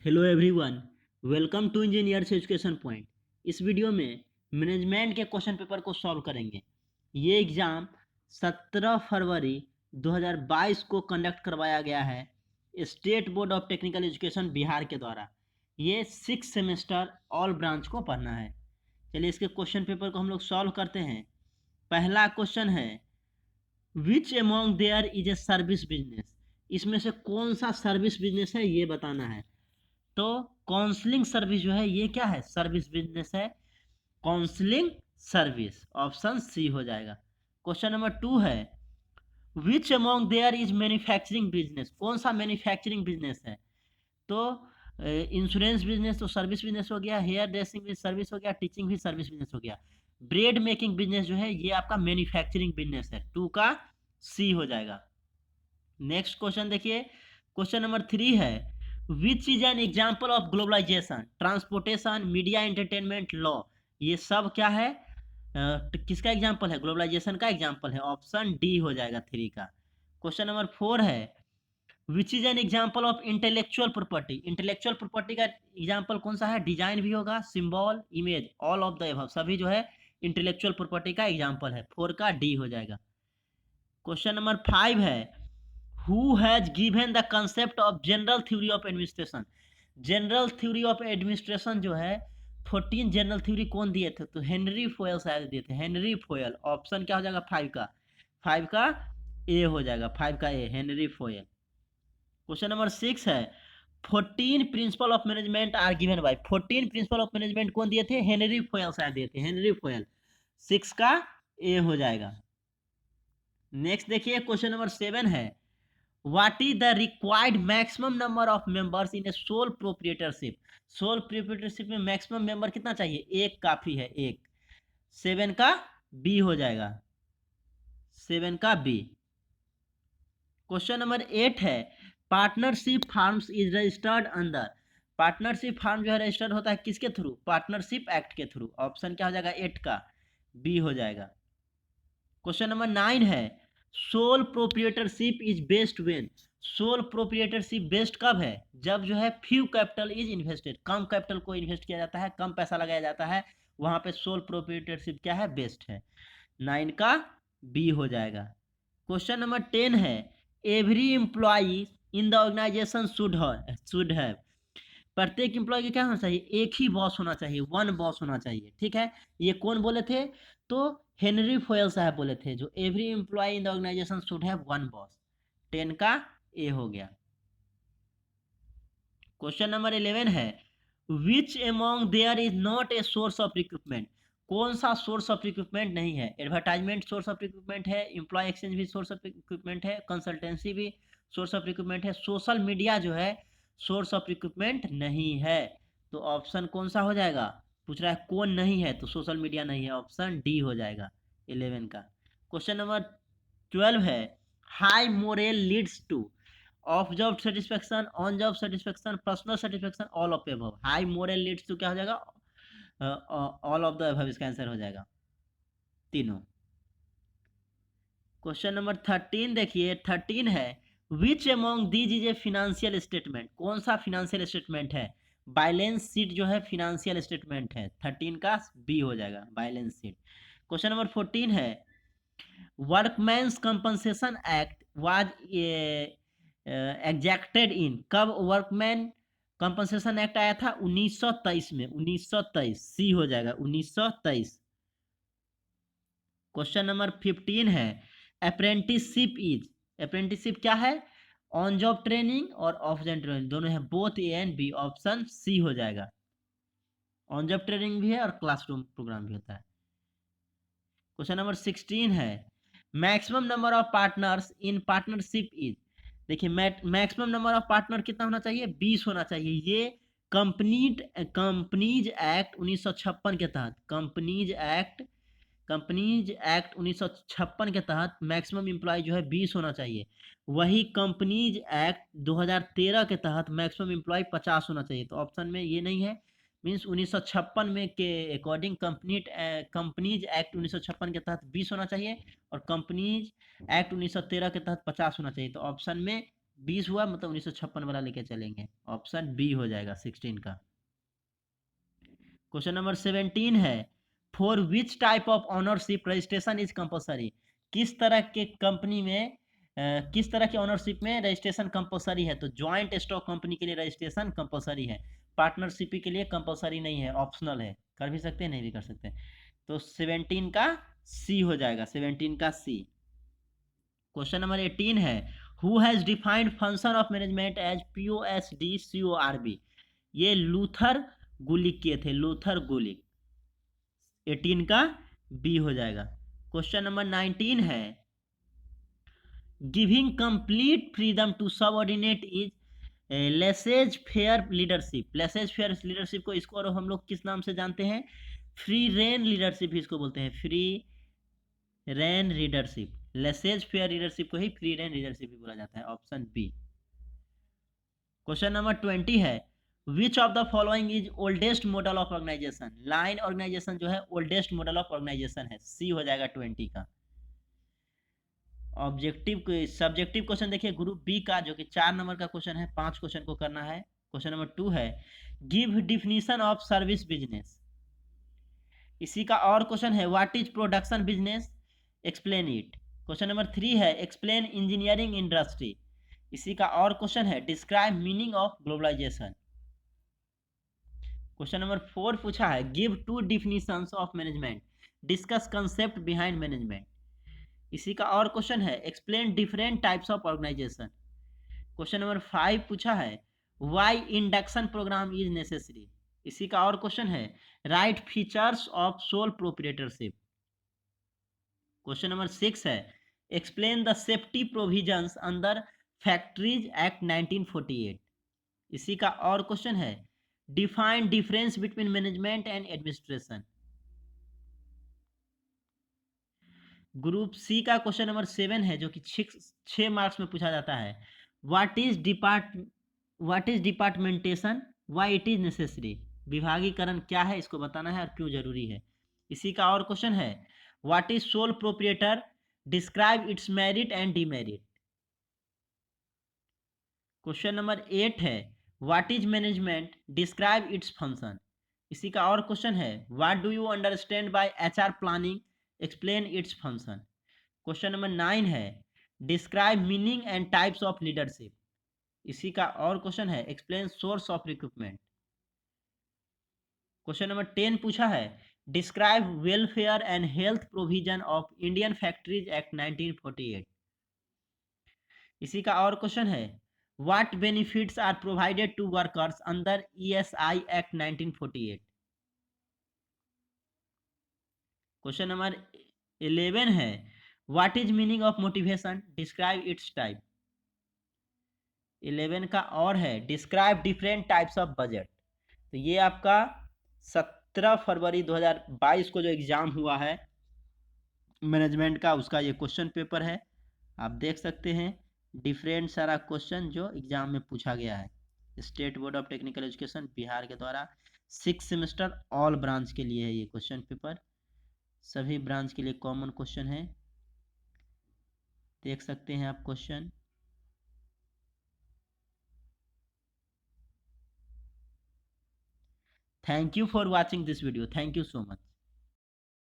Hello everyone, welcome to engineers education point. इस video में management के क्वेश्चन पेपर को सॉल्व करेंगे। ये एग्ज़ाम 17 फरवरी 2022 को कंडक्ट करवाया गया है state board of technical education Bihar के द्वारा। ये 6 सेमेस्टर ऑल ब्रांच को पढ़ना है। चलिए इसके क्वेश्चन पेपर को हम लोग सॉल्व करते हैं। पहला क्वेश्चन है, which among there is a service business. इसमें से कौन सा सर्विस बिजनेस है ये बताना है। तो काउंसलिंग सर्विस जो है ये क्या है, सर्विस बिजनेस है, काउंसलिंग सर्विस, ऑप्शन सी हो जाएगा। क्वेश्चन नंबर 2 है, which among there is manufacturing business. कौन सा मैन्युफैक्चरिंग बिजनेस है। तो इंश्योरेंस बिजनेस तो सर्विस बिजनेस हो गया, हेयर ड्रेसिंग भी सर्विस हो गया, टीचिंग भी सर्विस बिजनेस हो गया। ब्रेड मेकिंग बिजनेस जो है ये आपका मैन्युफैक्चरिंग बिजनेस है, 2 का सी हो जाएगा। नेक्स्ट क्वेश्चन देखिए, क्वेश्चन नंबर 3 है, which is an example of globalisation, transportation, media, entertainment, law. ये सब क्या है, किसका एग्जाम्पल है, ग्लोबलाइजेशन का एग्जाम्पल है, ऑप्शन डी हो जाएगा 3 का। क्वेश्चन नंबर 4 है, which is an example of intellectual property. Intellectual property का एग्जाम्पल कौन सा है, डिजाइन भी होगा, symbol, image, all of the above, सभी जो है इंटेलेक्चुअल प्रॉपर्टी का एग्जाम्पल है, 4 का डी हो जाएगा। क्वेश्चन नंबर 5 है, who has given the concept of general theory of administration। General theory of administration जो है 14 जनरल थ्योरी कौन दिए थे, तो हेनरी फोयल शायद दिए थे, हेनरी फोयल। ऑप्शन क्या हो जाएगा, 5 का ए हो जाएगा, 5 का A, Henry Fayol. Question number 6 है, 14 principle of management are given by. 14 principle of management कौन दिए थे, हेनरी फोयल शायद दिए थे, हेनरी फोयल, 6 का ए हो जाएगा। नेक्स्ट देखिए क्वेश्चन नंबर 7 है, What is the required maximum number of members in a sole proprietorship। Sole proprietorship में मैक्सिमम मेंबर कितना चाहिए, एक काफी है, एक। 7 का बी हो जाएगा, 7 का बी। क्वेश्चन नंबर 8 है, partnership firms is registered under. Partnership firm जो है रजिस्टर्ड होता है किसके थ्रू, पार्टनरशिप एक्ट के थ्रू, ऑप्शन क्या हो जाएगा, 8 का बी हो जाएगा। क्वेश्चन नंबर 9 है, sole proprietorship is based when. Sole proprietorship based कब है, जब जो है फ्यू कैपिटल इज इन्वेस्टेड, कम कैपिटल को इन्वेस्ट किया जाता है, कम पैसा लगाया जाता है, वहां पे सोल प्रोप्रिएटरशिप क्या है, बेस्ड है, 9 का बी हो जाएगा। क्वेश्चन नंबर 10 है, every employee in the organisation should have. प्रत्येक एम्प्लॉय के क्या होना चाहिए, एक ही बॉस होना चाहिए, वन बॉस होना चाहिए, ठीक है। ये कौन बोले थे, तो हेनरी फोयल साहब बोले थे, जो every employee in the organisation should have one boss, 10 का ए हो गया। क्वेश्चन नंबर 11 है, which among there is not a source of recruitment. कौन सा सोर्स ऑफ रिक्रूटमेंट नहीं है, एडवर्टाइजमेंट सोर्स ऑफ रिक्रूटमेंट है, एम्प्लॉय एक्सचेंज भी सोर्स ऑफ रिक्रूटमेंट है, कंसल्टेंसी भी सोर्स ऑफ रिक्रूटमेंट है, सोशल मीडिया जो है सोर्स ऑफ रिक्रूटमेंट नहीं है। तो ऑप्शन कौन सा हो जाएगा, पूछ रहा है कौन नहीं है, तो सोशल मीडिया नहीं है, ऑप्शन डी हो जाएगा 11 का। क्वेश्चन नंबर 12 है, high morale leads to off job satisfaction, on job satisfaction, personal satisfaction, all of above. High morale leads to क्या हो जाएगा, ऑल ऑफ द एबव, इसका आंसर हो जाएगा तीनों। क्वेश्चन नंबर 13 देखिए, 13 है, which among these is a financial statement. कौन सा फिनेंशियल स्टेटमेंट है, बैलेंस शीट जो है फिनेंशियल स्टेटमेंट है, 13 का बी हो जाएगा, बैलेंस शीट। क्वेश्चन नंबर 14 है, वर्कमैन्स कंपनसेशन एक्ट वाज एग्जैक्टेड इन, कब वर्कमैन कंपनसेशन एक्ट आया था, 1923 में, 1923, सी हो जाएगा 1923। क्वेश्चन नंबर 15 है, अप्रेंटिसशिप इज, अप्रेंटिसशिप क्या है, ऑन जॉब ट्रेनिंग और ऑफ जॉब ट्रेनिंग दोनों है, both A and B, option C हो जाएगा। ऑन जॉब ट्रेनिंग भी है और क्लासरूम प्रोग्राम भी होता है। क्वेश्चन नंबर 16 है, maximum number of partners in partnership is. देखिए मैक्सिमम नंबर ऑफ पार्टनर कितना होना चाहिए, 20 होना चाहिए। ये कंपनीज एक्ट 1956 के तहत, कंपनीज एक्ट 1956 के तहत मैक्सिमम एम्प्लॉय जो है 20 होना चाहिए। वही कंपनीज एक्ट 2013 के तहत मैक्सिमम एम्प्लॉय 50 होना चाहिए, तो ऑप्शन में ये नहीं है। मीन्स 1956 में के अकॉर्डिंग कंपनीज एक्ट 1956 के तहत 20 होना चाहिए और कंपनीज एक्ट 1913 के तहत 50 होना चाहिए, तो ऑप्शन में 20 हुआ मतलब 1956 वाला लेके चलेंगे, ऑप्शन बी हो जाएगा 16 का। क्वेश्चन नंबर 17 है, for which type of ownership registration is compulsory. किस तरह के कंपनी में किस तरह के ऑनरशिप में रजिस्ट्रेशन कंपलसरी है? तो ज्वाइंट स्टॉक कंपनी के लिए रजिस्ट्रेशन कंपलसरी है, पार्टनरशिप के लिए कंपलसरी नहीं है, ऑप्शनल है, कर भी सकते हैं नहीं भी कर सकते हैं। तो 17 का सी हो जाएगा, 17 का सी। क्वेश्चन नंबर 18 है, who has defined function of management as POSDCORB। ये लूथर गुलिक किए थे, लूथर गुलिक। 18 का बी हो जाएगा। क्वेश्चन नंबर 19 है, giving complete freedom to subordinate is laissez faire leadership. Laissez faire leadership को इसको और हम लोग किस नाम से जानते हैं? फ्री रेन लीडरशिप इसको बोलते हैं, free rein leadership. Laissez faire leadership को ही फ्री रेन लीडरशिप भी बोला जाता है, ऑप्शन बी। क्वेश्चन नंबर 20 है, which of the following is oldest model of organisation. Line organisation जो है ओल्डेस्ट मॉडल ऑफ ऑर्गेनाइजेशन है, सी हो जाएगा 20 का। ऑब्जेक्टिव सब्जेक्टिव क्वेश्चन देखिए ग्रुप बी का, जो कि 4 नंबर का क्वेश्चन है, 5 क्वेश्चन को करना है। क्वेश्चन नंबर 2 है, give definition of service business. इसी का और क्वेश्चन है, what is production business, explain it. Question number 3 है, एक्सप्लेन इंजीनियरिंग इंडस्ट्री। इसी का और क्वेश्चन है, describe meaning of globalization. Question number 4 पूछा है, give 2 definitions of management, discuss concept behind management. इसी का और क्वेश्चन है, explain different types of organization. Question number 5 पूछा है, why induction program is necessary. इसी का और क्वेश्चन है, write features of sole proprietorship. Question number 6 है, explain the safety provisions under Factories Act 1948। इसी का और क्वेश्चन है, define difference between management and administration. Group C का क्वेश्चन नंबर 7 है, जो कि 6 मार्क्स में पूछा जाता है, what is departmentation, why it is necessary. विभागीकरण क्या है, इसको बताना है और क्यों जरूरी है। इसी का और क्वेश्चन है, what is sole proprietor, describe its merit and demerit. Question number 8 है, what is management, describe its function. इसी का और क्वेश्चन है, what do you understand by HR planning, explain its function. Question number 9 है, describe meaning and types of leadership. इसी का और question है, explain source of recruitment. Question number 10 पूछा है, describe welfare and health provision of Indian factories Act 1948। इसी का और क्वेश्चन है, what benefits are provided to workers under ESI act 1948। Question number 11 है, what is meaning of motivation, describe its type. 11 का और है, describe different types of budget. तो ये आपका 17 फरवरी 2022 को जो एग्जाम हुआ है मैनेजमेंट का, उसका ये क्वेश्चन पेपर है। आप देख सकते हैं डिफरेंट सारा क्वेश्चन जो एग्जाम में पूछा गया है। State board of technical education Bihar के द्वारा 6 सेमेस्टर ऑल ब्रांच के लिए है ये क्वेश्चन पेपर, सभी ब्रांच के लिए कॉमन क्वेश्चन है। देख सकते हैं आप question. Thank you for watching this video, thank you so much.